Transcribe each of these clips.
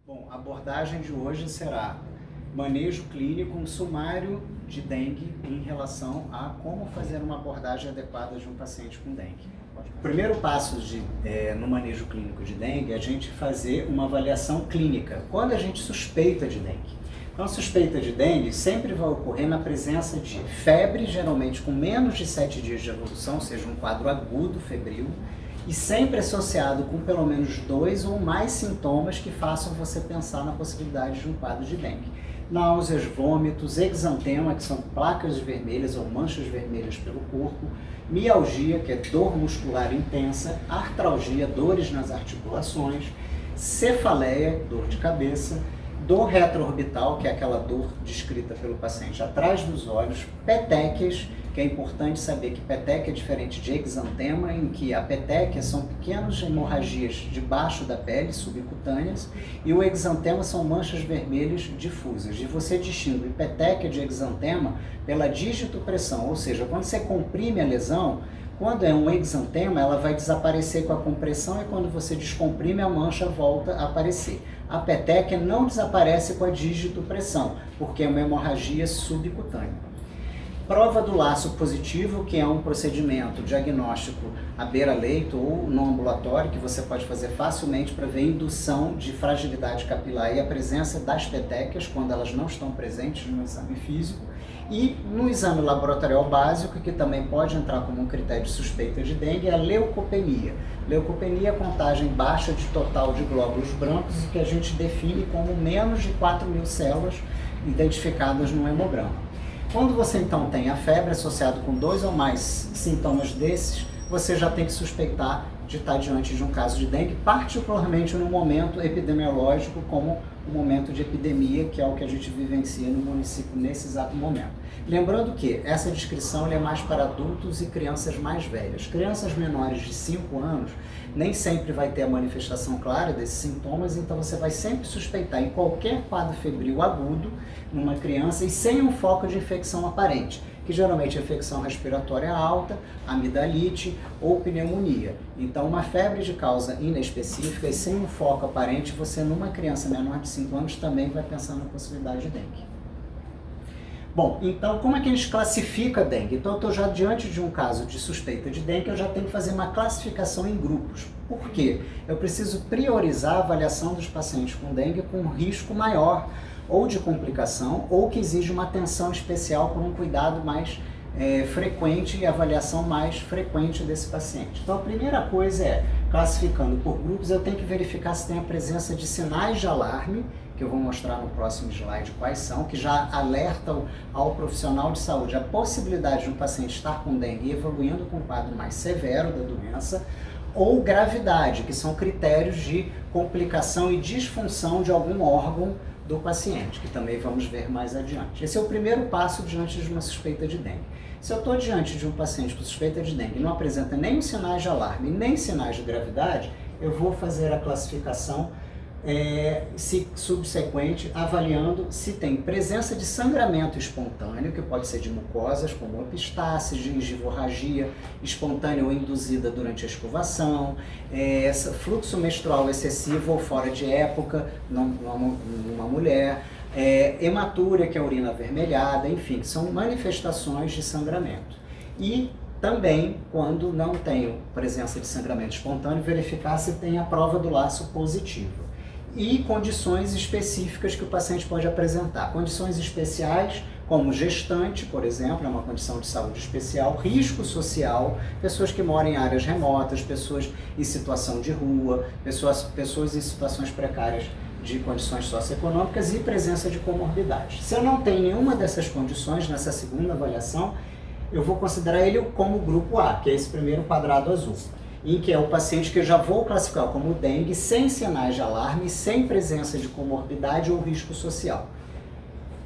Bom, a abordagem de hoje será manejo clínico, um sumário de dengue em relação a como fazer uma abordagem adequada de um paciente com dengue. O primeiro passo no manejo clínico de dengue é a gente fazer uma avaliação clínica, quando a gente suspeita de dengue. Então, a suspeita de dengue sempre vai ocorrer na presença de febre, geralmente com menos de 7 dias de evolução, ou seja, um quadro agudo, febril, e sempre associado com pelo menos 2 ou mais sintomas que façam você pensar na possibilidade de um quadro de dengue. Náuseas, vômitos, exantema, que são placas vermelhas ou manchas vermelhas pelo corpo, mialgia, que é dor muscular intensa, artralgia, dores nas articulações, cefaleia, dor de cabeça, dor retroorbital, que é aquela dor descrita pelo paciente atrás dos olhos, petequias, que é importante saber que petequia é diferente de exantema, em que a petequia são pequenas hemorragias debaixo da pele, subcutâneas, e o exantema são manchas vermelhas difusas. E você distingue petequia de exantema pela digitopressão, ou seja, quando você comprime a lesão, quando é um exantema, ela vai desaparecer com a compressão e quando você descomprime, a mancha volta a aparecer. A petequia não desaparece com a digitopressão, porque é uma hemorragia subcutânea. Prova do laço positivo, que é um procedimento diagnóstico à beira-leito ou no ambulatório, que você pode fazer facilmente para ver indução de fragilidade capilar e a presença das petequias, quando elas não estão presentes no exame físico. E no exame laboratorial básico, que também pode entrar como um critério de suspeita de dengue, é a leucopenia. Leucopenia é a contagem baixa de total de glóbulos brancos, que a gente define como menos de 4.000 células identificadas no hemograma. Quando você então tem a febre associada com 2 ou mais sintomas desses, você já tem que suspeitar de estar diante de um caso de dengue, particularmente no momento epidemiológico, como o momento de epidemia, que é o que a gente vivencia no município nesse exato momento. Lembrando que essa descrição é mais para adultos e crianças mais velhas. Crianças menores de 5 anos nem sempre vai ter a manifestação clara desses sintomas, então você vai sempre suspeitar em qualquer quadro febril agudo numa criança e sem um foco de infecção aparente, que geralmente é infecção respiratória alta, amidalite ou pneumonia. Então, uma febre de causa inespecífica e sem um foco aparente, você numa criança menor de 5 anos também vai pensar na possibilidade de dengue. Bom, então como é que a gente classifica a dengue? Então eu estou já diante de um caso de suspeita de dengue, eu já tenho que fazer uma classificação em grupos. Por quê? Eu preciso priorizar a avaliação dos pacientes com dengue com risco maior, ou de complicação, ou que exige uma atenção especial por um cuidado mais frequente e avaliação mais frequente desse paciente. Então a primeira coisa é, classificando por grupos, eu tenho que verificar se tem a presença de sinais de alarme, que eu vou mostrar no próximo slide quais são, que já alertam ao profissional de saúde a possibilidade de um paciente estar com dengue evoluindo com um quadro mais severo da doença, ou gravidade, que são critérios de complicação e disfunção de algum órgão do paciente, que também vamos ver mais adiante. Esse é o primeiro passo diante de uma suspeita de dengue. Se eu estou diante de um paciente com suspeita de dengue e não apresenta nem sinais de alarme, nem sinais de gravidade, eu vou fazer a classificação subsequente, avaliando se tem presença de sangramento espontâneo, que pode ser de mucosas, como epistaxe, gengivorragia espontânea ou induzida durante a escovação, fluxo menstrual excessivo ou fora de época numa mulher, hematúria, que é a urina avermelhada, enfim, são manifestações de sangramento. E também, quando não tenho presença de sangramento espontâneo, verificar se tem a prova do laço positivo. E condições específicas que o paciente pode apresentar. Condições especiais, como gestante, por exemplo, é uma condição de saúde especial, risco social, pessoas que moram em áreas remotas, pessoas em situação de rua, pessoas em situações precárias de condições socioeconômicas e presença de comorbidades. Se eu não tenho nenhuma dessas condições nessa segunda avaliação, eu vou considerar ele como grupo A, que é esse primeiro quadrado azul, em que é o paciente que eu já vou classificar como dengue, sem sinais de alarme, sem presença de comorbidade ou risco social.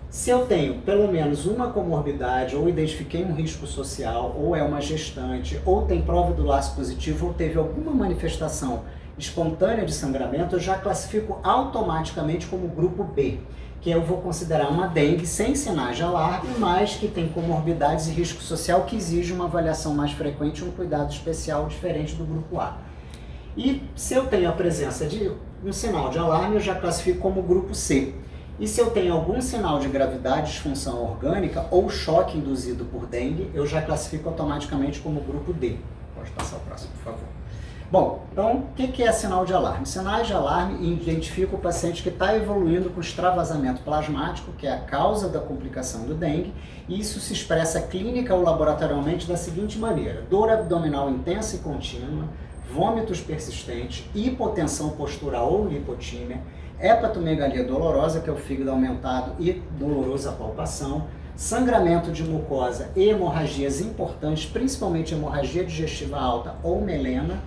Se eu tenho pelo menos uma comorbidade, ou identifiquei um risco social, ou é uma gestante, ou tem prova do laço positivo, ou teve alguma manifestação espontânea de sangramento, eu já classifico automaticamente como grupo B, que eu vou considerar uma dengue sem sinais de alarme, mas que tem comorbidades e risco social que exige uma avaliação mais frequente e um cuidado especial diferente do grupo A. E se eu tenho a presença de um sinal de alarme, eu já classifico como grupo C. E se eu tenho algum sinal de gravidade, disfunção orgânica ou choque induzido por dengue, eu já classifico automaticamente como grupo D. Pode passar o próximo, por favor. Bom, então, o que é sinal de alarme? Sinais de alarme identificam o paciente que está evoluindo com extravasamento plasmático, que é a causa da complicação do dengue, e isso se expressa clínica ou laboratorialmente da seguinte maneira: dor abdominal intensa e contínua, vômitos persistentes, hipotensão postural ou lipotímia, hepatomegalia dolorosa, que é o fígado aumentado e dolorosa palpação, sangramento de mucosa e hemorragias importantes, principalmente hemorragia digestiva alta ou melena,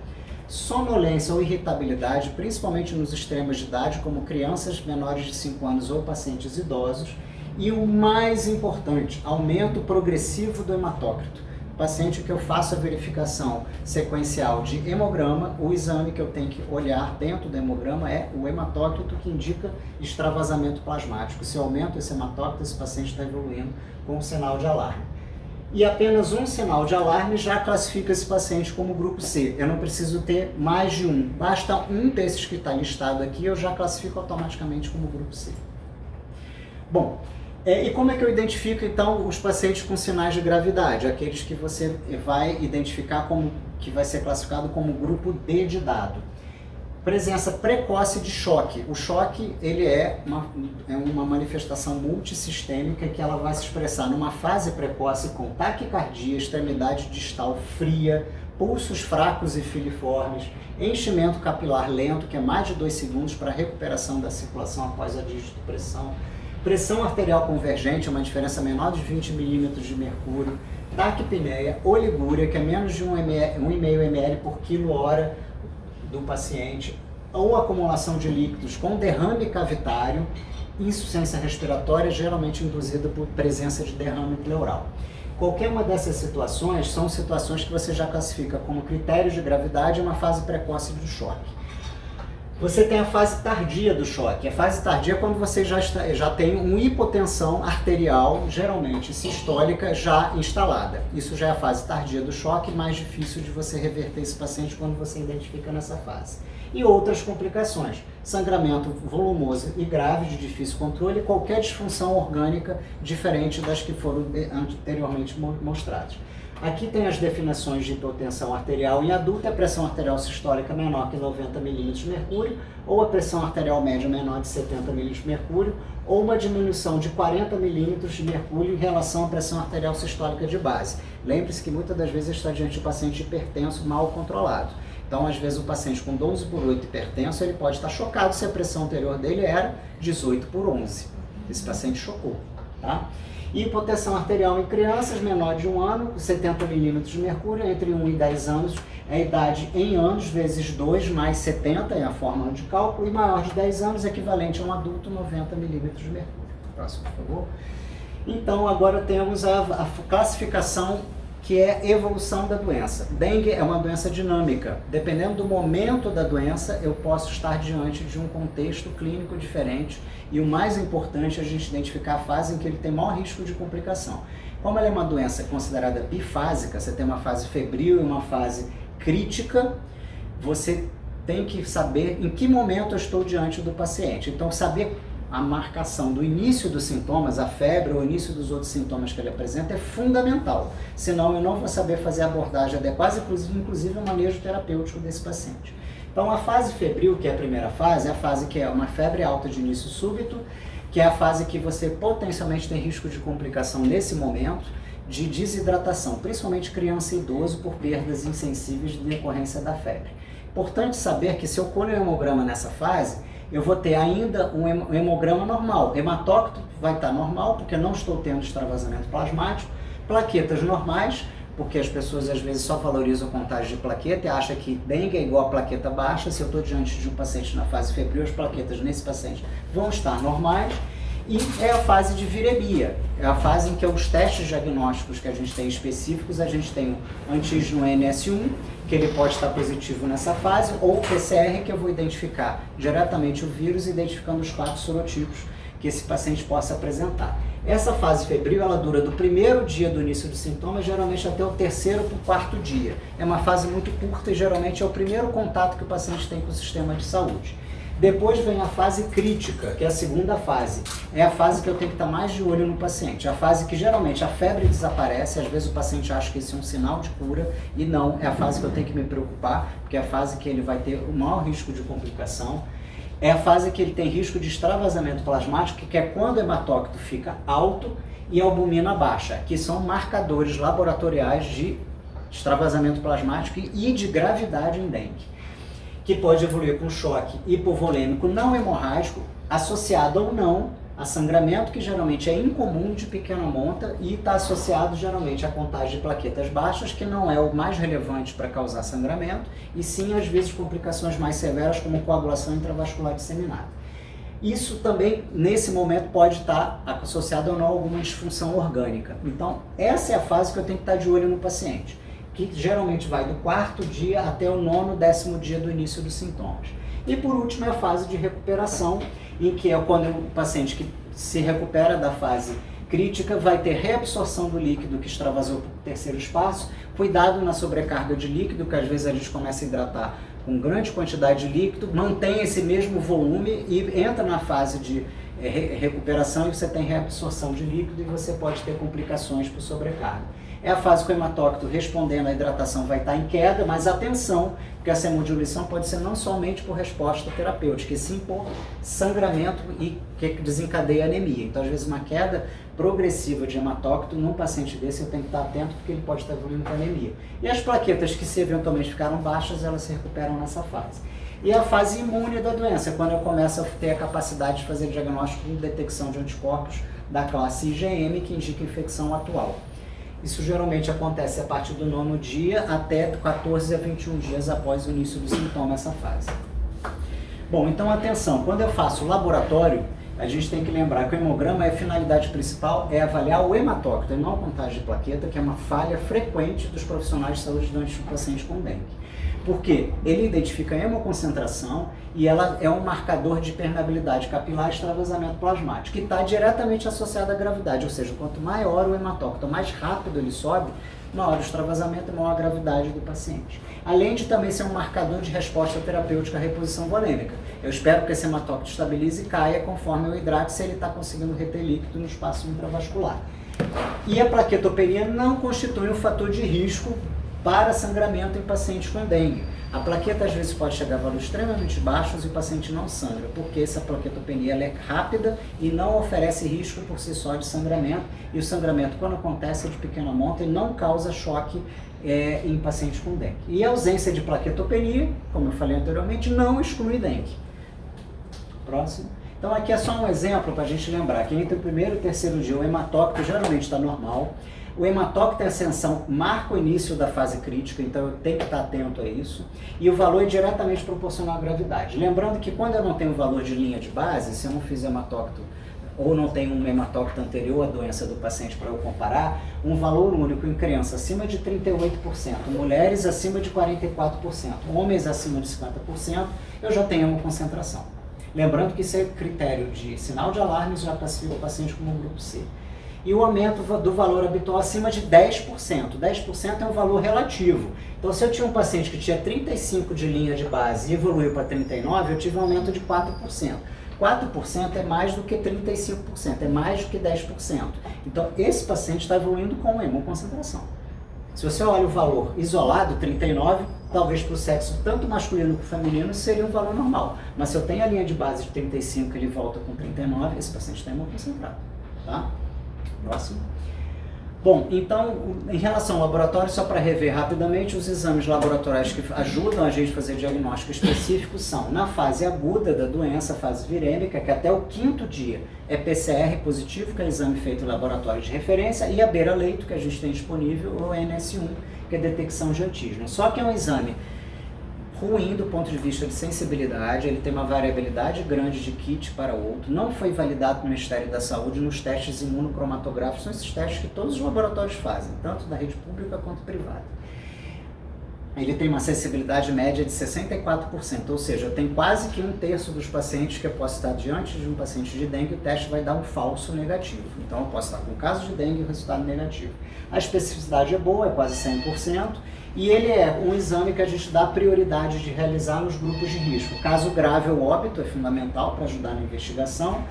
sonolência ou irritabilidade, principalmente nos extremos de idade, como crianças menores de 5 anos ou pacientes idosos, e o mais importante, aumento progressivo do hematócrito. Paciente que eu faço a verificação sequencial de hemograma, o exame que eu tenho que olhar dentro do hemograma é o hematócrito, que indica extravasamento plasmático. Se eu aumento esse hematócrito, esse paciente está evoluindo com um sinal de alarme. E apenas um sinal de alarme já classifica esse paciente como grupo C. Eu não preciso ter mais de um. Basta um desses que está listado aqui, eu já classifico automaticamente como grupo C. Bom, e como é que eu identifico, então, os pacientes com sinais de gravidade? Aqueles que você vai identificar como, que vai ser classificado como grupo D de dado. Presença precoce de choque. O choque, ele é uma manifestação multissistêmica que ela vai se expressar numa fase precoce com taquicardia, extremidade distal fria, pulsos fracos e filiformes, enchimento capilar lento, que é mais de 2 segundos para recuperação da circulação após a digitopressão, pressão arterial convergente, uma diferença menor de 20 milímetros de mercúrio, taquipneia, oligúria, que é menos de 1,5 ml por quilo-hora do paciente, ou acumulação de líquidos com derrame cavitário, insuficiência respiratória, geralmente induzida por presença de derrame pleural. Qualquer uma dessas situações são situações que você já classifica como critérios de gravidade e uma fase precoce do choque. Você tem a fase tardia do choque. A fase tardia é quando você já tem uma hipotensão arterial, geralmente sistólica, já instalada. Isso já é a fase tardia do choque, mais difícil de você reverter esse paciente quando você identifica nessa fase. E outras complicações, sangramento volumoso e grave de difícil controle, qualquer disfunção orgânica diferente das que foram anteriormente mostradas. Aqui tem as definições de hipotensão arterial em adulto, a pressão arterial sistólica menor que 90 mm de mercúrio, ou a pressão arterial média menor de 70 mm de mercúrio, ou uma diminuição de 40 mm de mercúrio em relação à pressão arterial sistólica de base. Lembre-se que muitas das vezes está diante de um paciente hipertenso mal controlado. Então, às vezes, o paciente com 12/8 hipertenso, ele pode estar chocado se a pressão anterior dele era 18/11. Esse paciente chocou, tá? E hipotensão arterial em crianças menor de 1 ano, 70 mm de mercúrio, entre 1 e 10 anos, é a idade em anos vezes 2 mais 70, é a fórmula de cálculo, e maior de 10 anos, equivalente a um adulto, 90 mm de mercúrio. Próximo, por favor. Então, agora temos a classificação que é evolução da doença. Dengue é uma doença dinâmica. Dependendo do momento da doença, eu posso estar diante de um contexto clínico diferente, e o mais importante é a gente identificar a fase em que ele tem maior risco de complicação. Como ela é uma doença considerada bifásica, você tem uma fase febril e uma fase crítica, você tem que saber em que momento eu estou diante do paciente. Então, saber a marcação do início dos sintomas, a febre ou o início dos outros sintomas que ele apresenta é fundamental. Senão eu não vou saber fazer a abordagem adequada, inclusive o manejo terapêutico desse paciente. Então a fase febril, que é a primeira fase, é a fase que é uma febre alta de início súbito, que é a fase que você potencialmente tem risco de complicação nesse momento, de desidratação, principalmente criança e idoso, por perdas insensíveis de decorrência da febre. Importante saber que se eu colho um hemograma nessa fase, eu vou ter ainda um hemograma normal. Hematócrito vai estar normal, porque não estou tendo extravasamento plasmático. Plaquetas normais, porque as pessoas às vezes só valorizam a contagem de plaqueta e acham que dengue é igual a plaqueta baixa. Se eu estou diante de um paciente na fase febril, as plaquetas nesse paciente vão estar normais. E é a fase de viremia, é a fase em que os testes diagnósticos que a gente tem específicos, a gente tem o antígeno NS1, que ele pode estar positivo nessa fase, ou o PCR, que eu vou identificar diretamente o vírus, identificando os 4 sorotipos que esse paciente possa apresentar. Essa fase febril, ela dura do primeiro dia do início dos sintomas, geralmente até o terceiro para o quarto dia. É uma fase muito curta e geralmente é o primeiro contato que o paciente tem com o sistema de saúde. Depois vem a fase crítica, que é a segunda fase. É a fase que eu tenho que estar mais de olho no paciente. A fase que geralmente a febre desaparece, às vezes o paciente acha que isso é um sinal de cura, e não, é a fase que eu tenho que me preocupar, porque é a fase que ele vai ter o maior risco de complicação. É a fase que ele tem risco de extravasamento plasmático, que é quando o hematócrito fica alto e a albumina baixa, que são marcadores laboratoriais de extravasamento plasmático e de gravidade em dengue, que pode evoluir com choque hipovolêmico não hemorrágico, associado ou não a sangramento, que geralmente é incomum de pequena monta e está associado geralmente a contagem de plaquetas baixas, que não é o mais relevante para causar sangramento, e sim às vezes complicações mais severas como coagulação intravascular disseminada. Isso também, nesse momento, pode estar associado ou não a alguma disfunção orgânica. Então, essa é a fase que eu tenho que estar de olho no paciente, que geralmente vai do quarto dia até o nono, 10º dia do início dos sintomas. E por último é a fase de recuperação, em que é quando o paciente que se recupera da fase crítica vai ter reabsorção do líquido que extravasou para o terceiro espaço, cuidado na sobrecarga de líquido, que às vezes a gente começa a hidratar com grande quantidade de líquido, mantém esse mesmo volume e entra na fase de recuperação e você tem reabsorção de líquido e você pode ter complicações por sobrecarga. É a fase que o hematócrito respondendo à hidratação vai estar em queda, mas atenção, porque essa hemodiluição pode ser não somente por resposta terapêutica, e sim por sangramento e que desencadeia anemia. Então, às vezes, uma queda progressiva de hematócrito num paciente desse eu tenho que estar atento, porque ele pode estar evoluindo com anemia. E as plaquetas que se eventualmente ficaram baixas, elas se recuperam nessa fase. E a fase imune da doença, quando eu começo a ter a capacidade de fazer diagnóstico de detecção de anticorpos da classe IgM, que indica infecção atual. Isso geralmente acontece a partir do 9º dia até 14 a 21 dias após o início do sintoma, essa fase. Bom, então atenção, quando eu faço laboratório, a gente tem que lembrar que o hemograma, a finalidade principal é avaliar o hematócrito e não a contagem de plaqueta, que é uma falha frequente dos profissionais de saúde diante do paciente com dengue. Porque ele identifica a hemoconcentração e ela é um marcador de permeabilidade capilar e extravasamento plasmático, que está diretamente associado à gravidade, ou seja, quanto maior o hematócrito, mais rápido ele sobe, maior o extravasamento e maior a gravidade do paciente. Além de também ser um marcador de resposta terapêutica à reposição volêmica. Eu espero que esse hematócrito estabilize e caia conforme eu hidrate, se ele está conseguindo reter líquido no espaço intravascular. E a plaquetopenia não constitui um fator de risco para sangramento em pacientes com dengue. A plaqueta às vezes pode chegar a valores extremamente baixos e o paciente não sangra, porque essa plaquetopenia ela é rápida e não oferece risco por si só de sangramento, e o sangramento, quando acontece, é de pequena monta e não causa choque em pacientes com dengue. E a ausência de plaquetopenia, como eu falei anteriormente, não exclui dengue. Próximo. Então aqui é só um exemplo para a gente lembrar que entre o primeiro e o terceiro dia o hematócrito geralmente está normal. O hematócrito em ascensão marca o início da fase crítica, então eu tenho que estar atento a isso. E o valor é diretamente proporcional à gravidade. Lembrando que quando eu não tenho valor de linha de base, se eu não fiz hematócrito ou não tenho um hematócrito anterior à doença do paciente para eu comparar, um valor único em criança acima de 38%, mulheres acima de 44%, homens acima de 50%, eu já tenho uma concentração. Lembrando que isso é critério de sinal de alarme, já classifica o paciente como grupo C. E o aumento do valor habitual acima de 10%. 10% é um valor relativo. Então, se eu tinha um paciente que tinha 35 de linha de base e evoluiu para 39, eu tive um aumento de 4%. 4% é mais do que 35%, é mais do que 10%. Então, esse paciente está evoluindo com hemoconcentração. Se você olha o valor isolado, 39, talvez para o sexo tanto masculino quanto feminino seria um valor normal. Mas se eu tenho a linha de base de 35 e ele volta com 39, esse paciente está hemoconcentrado. Tá? Próximo. Bom, então, em relação ao laboratório, só para rever rapidamente, os exames laboratoriais que ajudam a gente a fazer diagnóstico específico são, na fase aguda da doença, fase virêmica, que até o 5º dia é PCR positivo, que é exame feito em laboratório de referência, e a beira-leito, que a gente tem disponível, o NS1, que é detecção de antígeno. Só que é um exame ruim do ponto de vista de sensibilidade, ele tem uma variabilidade grande de kit para outro, não foi validado no Ministério da Saúde nos testes imunocromatográficos, são esses testes que todos os laboratórios fazem, tanto da rede pública quanto privada. ele tem uma acessibilidade média de 64%, ou seja, eu tenho quase que 1/3 dos pacientes que eu posso estar diante de um paciente de dengue, o teste vai dar um falso negativo. Então eu posso estar com o caso de dengue e o resultado negativo. A especificidade é boa, é quase 100%, e ele é um exame que a gente dá prioridade de realizar nos grupos de risco. Caso grave ou óbito é fundamental para ajudar na investigação.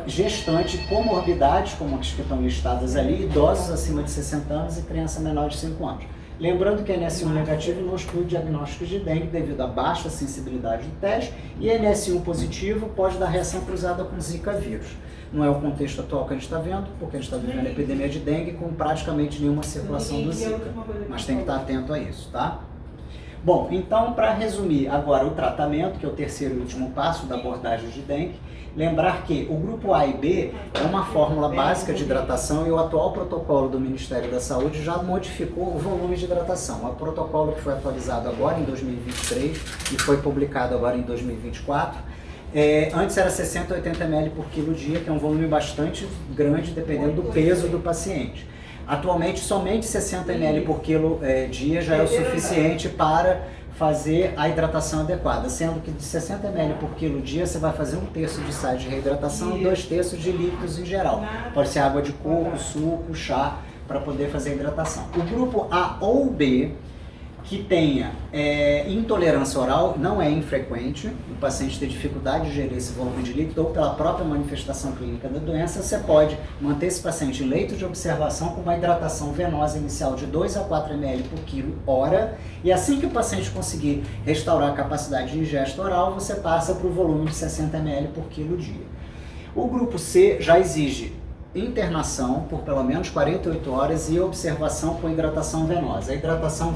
Gestante, comorbidades, como as que estão listadas ali, idosos acima de 60 anos e criança menor de 5 anos. Lembrando que NS1 negativo não exclui diagnósticos de dengue devido à baixa sensibilidade do teste, e NS1 positivo pode dar reação cruzada com Zika vírus. Não é o contexto atual que a gente está vendo, porque a gente está vivendo a epidemia de dengue com praticamente nenhuma circulação do Zika, mas tem que estar atento a isso, tá? Bom, então para resumir agora o tratamento, que é o terceiro e último passo da abordagem de dengue, lembrar que o grupo A e B é uma fórmula básica de hidratação e o atual protocolo do Ministério da Saúde já modificou o volume de hidratação. É o protocolo que foi atualizado agora em 2023 e foi publicado agora em 2024. Antes era 60 a 80 ml por quilo dia, que é um volume bastante grande dependendo do peso do paciente. Atualmente, somente 60 ml por quilo dia já é o suficiente para fazer a hidratação adequada, sendo que de 60 ml por quilo dia você vai fazer 1/3 de sais de reidratação e 2/3 de líquidos em geral. Pode ser água de coco, suco, chá, para poder fazer a hidratação. O grupo A ou B, que tenha intolerância oral, não é infrequente, o paciente tem dificuldade de gerir esse volume de líquido ou pela própria manifestação clínica da doença, você pode manter esse paciente em leito de observação com uma hidratação venosa inicial de 2 a 4 ml por quilo hora, e assim que o paciente conseguir restaurar a capacidade de ingesta oral, você passa para o volume de 60 ml por quilo dia. O grupo C já exige internação por pelo menos 48 horas e observação com hidratação venosa. A hidratação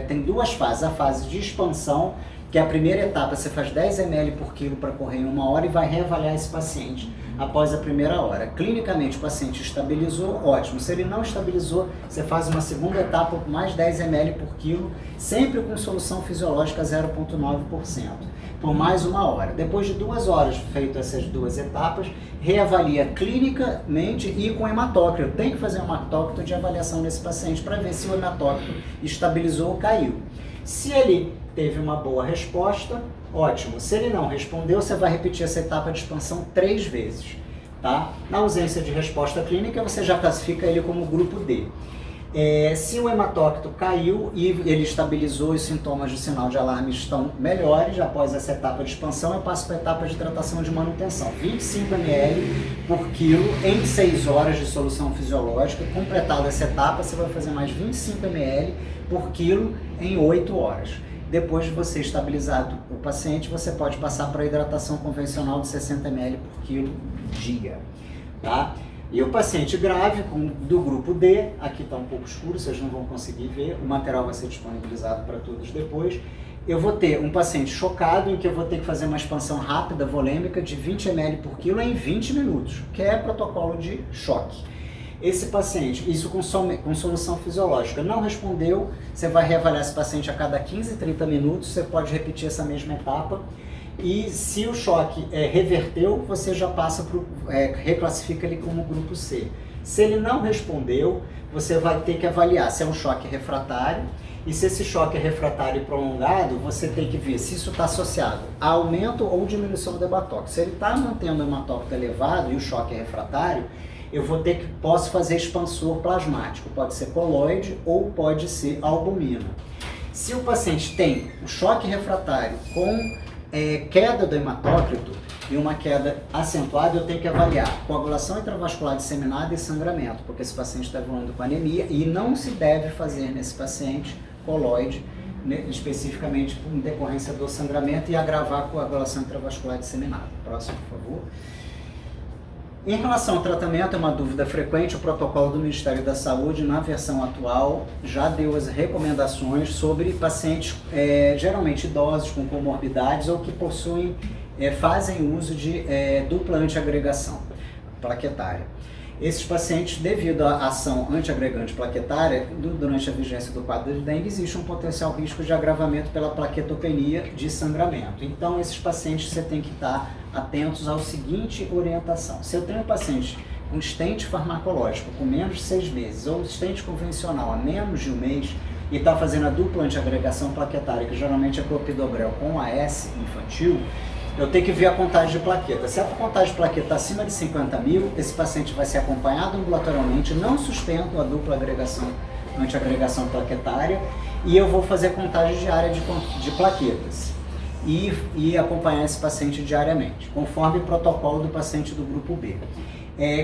tem duas fases, a fase de expansão, que é a primeira etapa, você faz 10 ml por quilo para correr em 1 hora e vai reavaliar esse paciente após a primeira hora. Clinicamente o paciente estabilizou, ótimo. Se ele não estabilizou, você faz uma segunda etapa com mais 10 ml por quilo, sempre com solução fisiológica 0,9%, por mais 1 hora. Depois de 2 horas feito essas duas etapas, reavalia clinicamente e com hematócrito. Tem que fazer um hematócrito de avaliação nesse paciente para ver se o hematócrito estabilizou ou caiu. Se ele teve uma boa resposta, ótimo. Se ele não respondeu, você vai repetir essa etapa de expansão 3 vezes, tá? Na ausência de resposta clínica, você já classifica ele como grupo D. Se o hematócrito caiu e ele estabilizou e os sintomas de sinal de alarme estão melhores, após essa etapa de expansão, eu passo para a etapa de hidratação de manutenção. 25 ml por quilo em 6 horas de solução fisiológica. Completada essa etapa, você vai fazer mais 25 ml por quilo em 8 horas. Depois de você estabilizar o paciente, você pode passar para a hidratação convencional de 60 ml por quilo dia, tá? E o paciente grave do grupo D, aqui está um pouco escuro, vocês não vão conseguir ver, o material vai ser disponibilizado para todos depois. Eu vou ter um paciente chocado, em que eu vou ter que fazer uma expansão rápida, volêmica, de 20 ml por quilo em 20 minutos, que é protocolo de choque. Esse paciente, isso com solução fisiológica, não respondeu, você vai reavaliar esse paciente a cada 15, 30 minutos, você pode repetir essa mesma etapa. E se o choque reverteu, você já passa reclassifica ele como grupo C. Se ele não respondeu, você vai ter que avaliar se é um choque refratário, e se esse choque é refratário e prolongado, você tem que ver se isso está associado a aumento ou diminuição do hematócrito. Se ele está mantendo o hematócrito elevado e o choque é refratário, posso fazer expansor plasmático, pode ser coloide ou pode ser albumina. Se o paciente tem o choque refratário com queda do hematócrito e uma queda acentuada, eu tenho que avaliar coagulação intravascular disseminada e sangramento, porque esse paciente está evoluindo com anemia e não se deve fazer nesse paciente coloide, especificamente por decorrência do sangramento, e agravar a coagulação intravascular disseminada. Próximo, por favor. Em relação ao tratamento, é uma dúvida frequente, o protocolo do Ministério da Saúde, na versão atual, já deu as recomendações sobre pacientes geralmente idosos com comorbidades ou que fazem uso de dupla antiagregação plaquetária. Esses pacientes, devido à ação antiagregante plaquetária, durante a vigência do quadro de dengue, existe um potencial risco de agravamento pela plaquetopenia de sangramento. Então, esses pacientes você tem que estar atentos à seguinte orientação. Se eu tenho um paciente com stent farmacológico com menos de 6 meses ou stent convencional há menos de 1 mês, e está fazendo a dupla antiagregação plaquetária, que geralmente é clopidogrel com AS infantil, eu tenho que ver a contagem de plaqueta. Se a contagem de plaqueta está acima de 50 mil, esse paciente vai ser acompanhado ambulatorialmente, não suspendo a dupla antiagregação plaquetária, e eu vou fazer contagem diária de plaquetas e acompanhar esse paciente diariamente, conforme o protocolo do paciente do grupo B.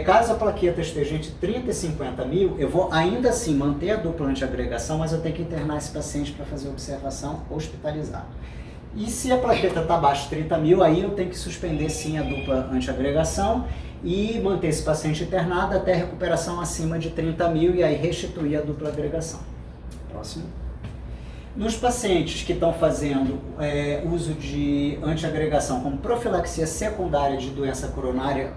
Caso a plaqueta esteja entre 30 e 50 mil, eu vou ainda assim manter a dupla antiagregação, mas eu tenho que internar esse paciente para fazer observação hospitalizado. E se a plaqueta está abaixo de 30 mil, aí eu tenho que suspender sim a dupla antiagregação e manter esse paciente internado até recuperação acima de 30 mil e aí restituir a dupla agregação. Próximo. Nos pacientes que estão fazendo uso de antiagregação como profilaxia secundária de doença coronária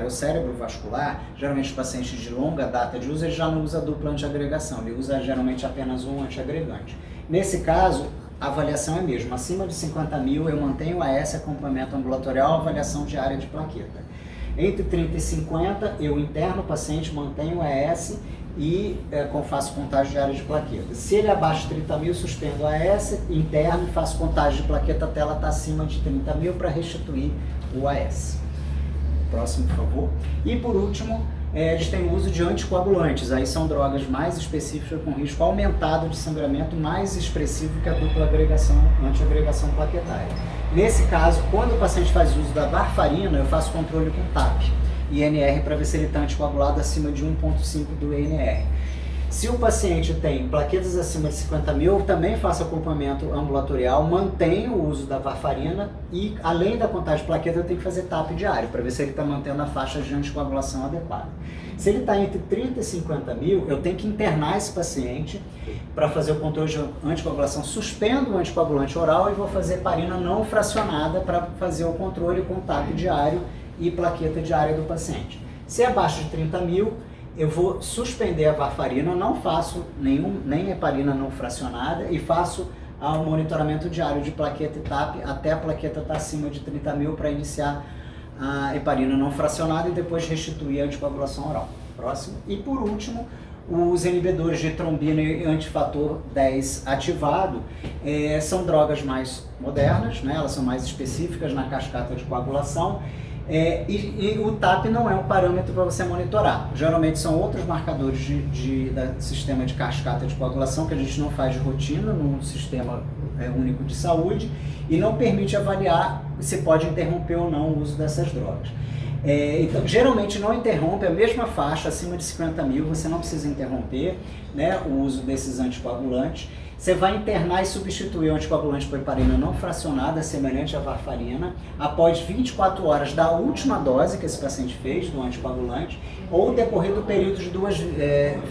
ou cerebrovascular, geralmente os pacientes de longa data de uso, ele já não usa dupla antiagregação, ele usa geralmente apenas um antiagregante. Nesse caso, a avaliação é a mesma, acima de 50 mil eu mantenho AS, acompanhamento ambulatorial, avaliação diária de plaqueta. Entre 30 e 50 eu interno o paciente, mantenho AS e faço contagem diária de plaqueta. Se ele é abaixo de 30 mil, suspendo a AS, interno e faço contagem de plaqueta até ela estar acima de 30 mil para restituir o AS. Próximo, por favor. E por último, eles têm o uso de anticoagulantes. Aí são drogas mais específicas com risco aumentado de sangramento, mais expressivo que a dupla antiagregação plaquetária. Nesse caso, quando o paciente faz uso da varfarina, eu faço controle com TAP. INR para ver se ele está anticoagulado acima de 1,5 do INR. Se o paciente tem plaquetas acima de 50 mil, eu também faço acompanhamento ambulatorial, mantenho o uso da varfarina e, além da contagem de plaqueta, eu tenho que fazer TAP diário para ver se ele está mantendo a faixa de anticoagulação adequada. Se ele está entre 30 e 50 mil, eu tenho que internar esse paciente para fazer o controle de anticoagulação, suspendo o anticoagulante oral e vou fazer heparina não fracionada para fazer o controle com TAP diário e plaqueta diária do paciente. Se é abaixo de 30 mil, eu vou suspender a varfarina, não faço nem heparina não fracionada e faço o monitoramento diário de plaqueta e TAP até a plaqueta estar acima de 30 mil para iniciar a heparina não fracionada e depois restituir a anticoagulação oral. Próximo. E por último, os inibidores de trombina e antifator 10 ativado são drogas mais modernas, né? Elas são mais específicas na cascata de coagulação. E o TAP não é um parâmetro para você monitorar. Geralmente são outros marcadores do sistema de cascata de coagulação que a gente não faz de rotina no sistema único de saúde e não permite avaliar se pode interromper ou não o uso dessas drogas. Então, geralmente não interrompe a mesma faixa, acima de 50 mil, você não precisa interromper, né, o uso desses anticoagulantes. Você vai internar e substituir o anticoagulante por heparina não fracionada, semelhante à varfarina, após 24 horas da última dose que esse paciente fez do anticoagulante, ou decorrer do período de 2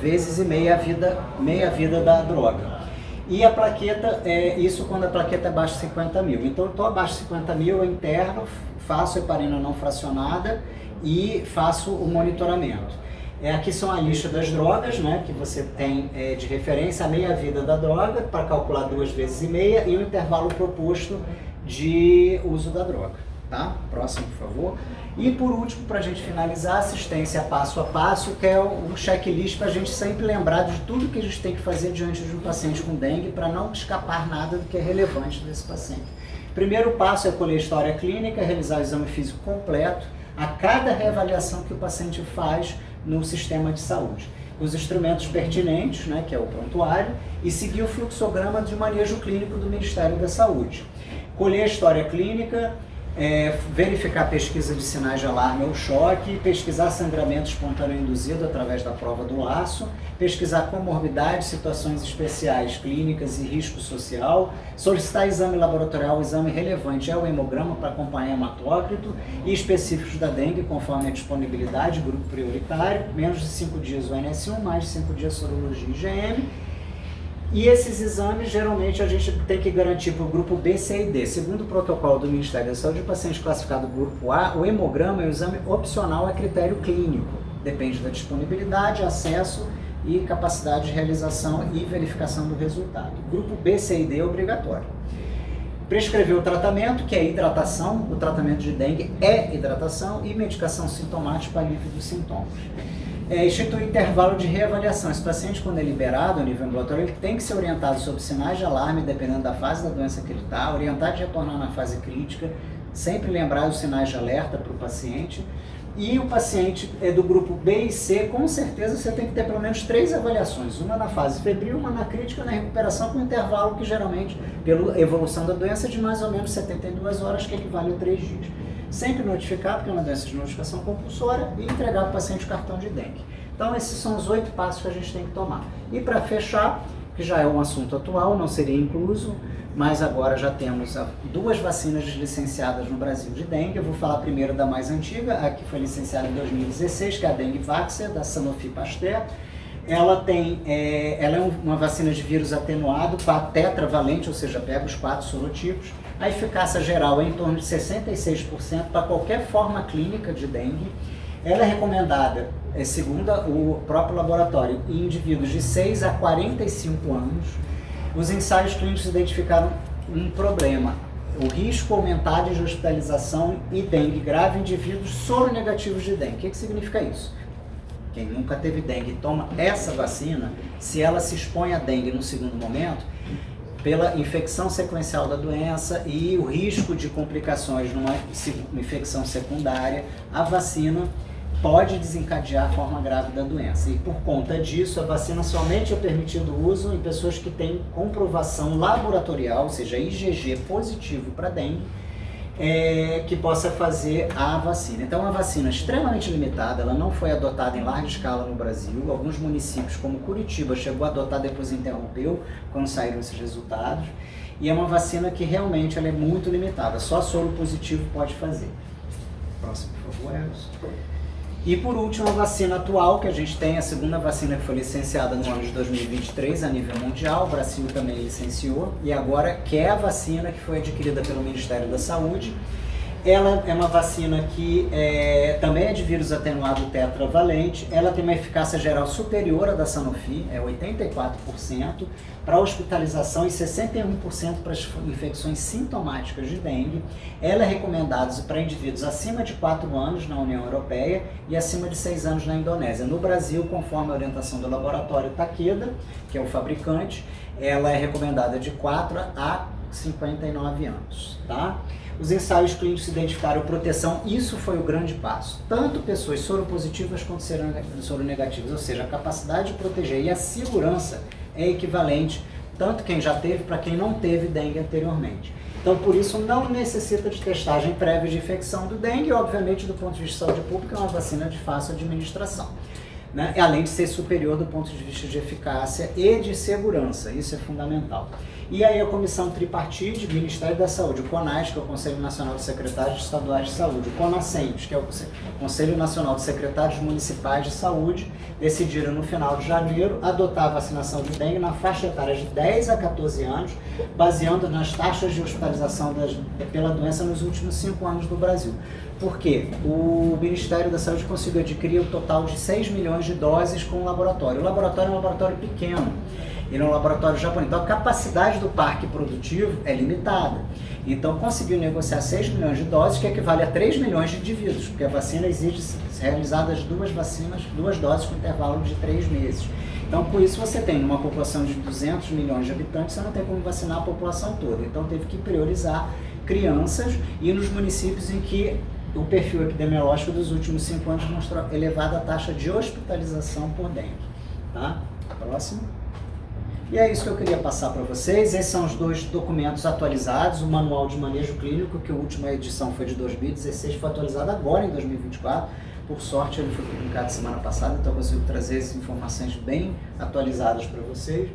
vezes e meia vida da droga. E a plaqueta, isso quando a plaqueta é abaixo de 50 mil. Então, eu estou abaixo de 50 mil, eu interno, faço heparina não fracionada e faço o monitoramento. Aqui são a lista das drogas, né, que você tem de referência, a meia-vida da droga, para calcular 2 vezes e meia, e o intervalo proposto de uso da droga. Tá? Próximo, por favor. E por último, para a gente finalizar, assistência passo a passo, que é o checklist para a gente sempre lembrar de tudo que a gente tem que fazer diante de um paciente com dengue, para não escapar nada do que é relevante desse paciente. Primeiro passo é colher história clínica, realizar o exame físico completo, a cada reavaliação que o paciente faz no sistema de saúde. Os instrumentos pertinentes, né, que é o prontuário, e seguir o fluxograma de manejo clínico do Ministério da Saúde. Colher a história clínica, verificar a pesquisa de sinais de alarme ou choque, pesquisar sangramento espontâneo induzido através da prova do laço, pesquisar comorbidades, situações especiais clínicas e risco social, solicitar exame laboratorial, exame relevante é o hemograma para acompanhar hematócrito e específicos da dengue conforme a disponibilidade, grupo prioritário, menos de 5 dias o NS1, mais de 5 dias sorologia e IgM. E esses exames, geralmente, a gente tem que garantir para o grupo B, C e D. Segundo o protocolo do Ministério da Saúde, o paciente classificado grupo A, o hemograma é um exame opcional a critério clínico. Depende da disponibilidade, acesso e capacidade de realização e verificação do resultado. Grupo B, C e D é obrigatório. Prescrever o tratamento, que é hidratação. O tratamento de dengue é hidratação e medicação sintomática para alívio dos sintomas. Instituir intervalo de reavaliação. Esse paciente, quando é liberado a nível ambulatório, ele tem que ser orientado sobre sinais de alarme, dependendo da fase da doença que ele está, orientado de retornar na fase crítica, sempre lembrar os sinais de alerta para o paciente. E o paciente do grupo B e C, com certeza você tem que ter pelo menos 3 avaliações, uma na fase febril, uma na crítica, na recuperação, com intervalo que geralmente, pela evolução da doença, de mais ou menos 72 horas, que equivale a 3 dias. Sempre notificar, porque é uma doença de notificação compulsória, e entregar para o paciente o cartão de dengue. Então esses são os 8 passos que a gente tem que tomar. E para fechar, que já é um assunto atual, não seria incluso, mas agora já temos 2 vacinas licenciadas no Brasil de dengue. Eu vou falar primeiro da mais antiga, a que foi licenciada em 2016, que é a Dengvaxia, da Sanofi Pasteur. Ela é uma vacina de vírus atenuado, tetravalente, ou seja, pega os 4 sorotipos. A eficácia geral é em torno de 66% para qualquer forma clínica de dengue. Ela é recomendada, segundo o próprio laboratório, em indivíduos de 6 a 45 anos. Os ensaios clínicos identificaram um problema, o risco aumentado de hospitalização e dengue grave em indivíduos soronegativos de dengue. O que significa isso? Quem nunca teve dengue e toma essa vacina, se ela se expõe a dengue no segundo momento, pela infecção sequencial da doença e o risco de complicações numa infecção secundária, a vacina pode desencadear a forma grave da doença. E por conta disso, a vacina somente é permitido o uso em pessoas que têm comprovação laboratorial, ou seja, IgG positivo para dengue, que possa fazer a vacina. Então, é uma vacina extremamente limitada, ela não foi adotada em larga escala no Brasil. Alguns municípios, como Curitiba, chegou a adotar, depois interrompeu, quando saíram esses resultados. E é uma vacina que realmente ela é muito limitada, só soro positivo pode fazer. Próximo, por favor, Elson. E por último, a vacina atual, que a gente tem, a segunda vacina que foi licenciada no ano de 2023 a nível mundial, o Brasil também licenciou, e agora que é a vacina que foi adquirida pelo Ministério da Saúde. Ela é uma vacina que também é de vírus atenuado tetravalente, ela tem uma eficácia geral superior à da Sanofi, é 84%, para hospitalização e 61% para as infecções sintomáticas de dengue. Ela é recomendada para indivíduos acima de 4 anos na União Europeia e acima de 6 anos na Indonésia. No Brasil, conforme a orientação do laboratório Takeda, que é o fabricante, ela é recomendada de 4 a 59 anos, tá? Os ensaios clínicos identificaram proteção, isso foi o grande passo. Tanto pessoas soropositivas quanto soronegativas, ou seja, a capacidade de proteger e a segurança é equivalente, tanto quem já teve para quem não teve dengue anteriormente. Então, por isso, não necessita de testagem prévia de infecção do dengue e, obviamente, do ponto de vista de saúde pública, é uma vacina de fácil administração, né? Além de ser superior do ponto de vista de eficácia e de segurança, isso é fundamental. E aí a Comissão Tripartite, Ministério da Saúde, o CONAS, que é o Conselho Nacional de Secretários Estaduais de Saúde, o CONASEMS, que é o Conselho Nacional de Secretários Municipais de Saúde, decidiram no final de janeiro adotar a vacinação de dengue na faixa etária de 10 a 14 anos, baseando nas taxas de hospitalização pela doença nos últimos 5 anos do Brasil. Por quê? O Ministério da Saúde conseguiu adquirir o total de 6 milhões de doses com o laboratório. O laboratório é um laboratório pequeno, ele é um laboratório japonês, então a capacidade do parque produtivo é limitada. Então conseguiu negociar 6 milhões de doses, que equivale a 3 milhões de indivíduos, porque a vacina exige realizadas 2 doses com intervalo de 3 meses. Então, com isso, você tem uma população de 200 milhões de habitantes, você não tem como vacinar a população toda. Então, teve que priorizar crianças e nos municípios em que o perfil epidemiológico dos últimos 5 anos mostrou elevada taxa de hospitalização por dengue. Tá? Próximo. E é isso que eu queria passar para vocês. Esses são os 2 documentos atualizados, o Manual de Manejo Clínico, que a última edição foi de 2016, foi atualizado agora em 2024. Por sorte, ele foi publicado semana passada, então eu consigo trazer essas informações bem atualizadas para vocês.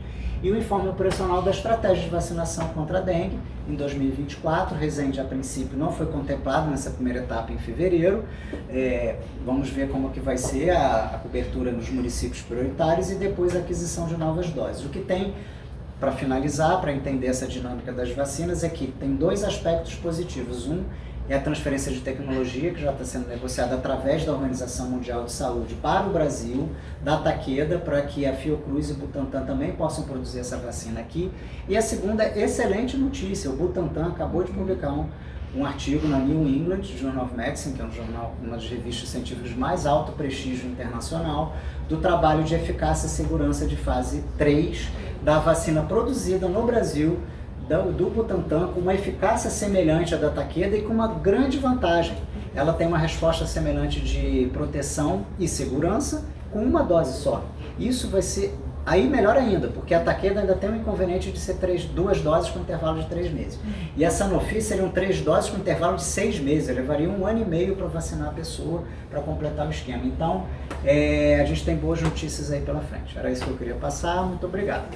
E o informe operacional da estratégia de vacinação contra a dengue em 2024. Resende, a princípio, não foi contemplado nessa primeira etapa em fevereiro. Vamos ver como que vai ser a cobertura nos municípios prioritários e depois a aquisição de novas doses. O que tem, para finalizar, para entender essa dinâmica das vacinas, é que tem 2 aspectos positivos. Um é a transferência de tecnologia, que já está sendo negociada através da Organização Mundial de Saúde para o Brasil, da Takeda, para que a Fiocruz e o Butantan também possam produzir essa vacina aqui. E a segunda excelente notícia, o Butantan acabou de publicar um artigo na New England Journal of Medicine, que é um jornal, uma das revistas científicas de mais alto prestígio internacional, do trabalho de eficácia e segurança de fase 3 da vacina produzida no Brasil, do Butantan, com uma eficácia semelhante à da Takeda e com uma grande vantagem. Ela tem uma resposta semelhante de proteção e segurança com uma dose só. Isso vai ser aí melhor ainda, porque a Takeda ainda tem um inconveniente de ser 2 doses com intervalo de 3 meses. E a Sanofi seriam 3 doses com intervalo de 6 meses. Levaria 1 ano e meio para vacinar a pessoa, para completar o esquema. Então, a gente tem boas notícias aí pela frente. Era isso que eu queria passar. Muito obrigado.